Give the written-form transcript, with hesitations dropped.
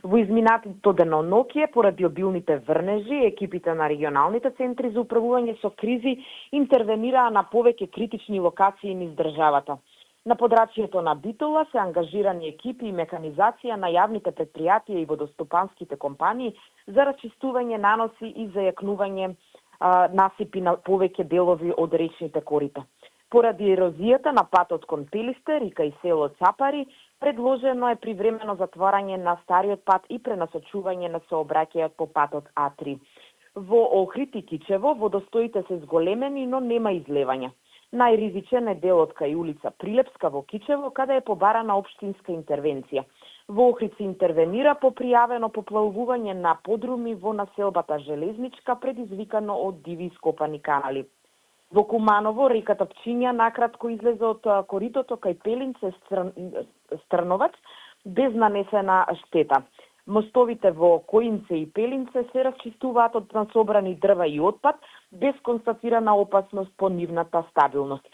Во изминатото деноноќе, поради обилните врнежи, екипите на регионалните центри за управување со кризи интервенираа на повеќе критични локации низ државата. На подрачјето на Битола се ангажирани екипи и механизација на јавните предпријатија и водостопанските компании за расчистување наноси и зајакнување насипи на повеќе делови од речните корита. Поради ерозијата на патот кон Пелисте, Рика и село Цапари, предложено е привремено затворање на стариот пат и пренасочување на сообраќајот по патот А3. Во Охрид и Кичево водостоите се зголемени, но нема излевања. Најризичен е делот кај улица Прилепска во Кичево, каде е побарана општинска интервенција. Во Охрид се интервенира по пријавено поплавување на подруми во населбата Железничка, предизвикано од диви ископани канали. Во Куманово реката Пчиња накратко излезе од коритото кај Пелинце Стрноваc без нанесена штета. Мостовите во Коинце и Пелинце се расчистуваат од насобрани дрва и отпад без констатирана опасност по нивната стабилност.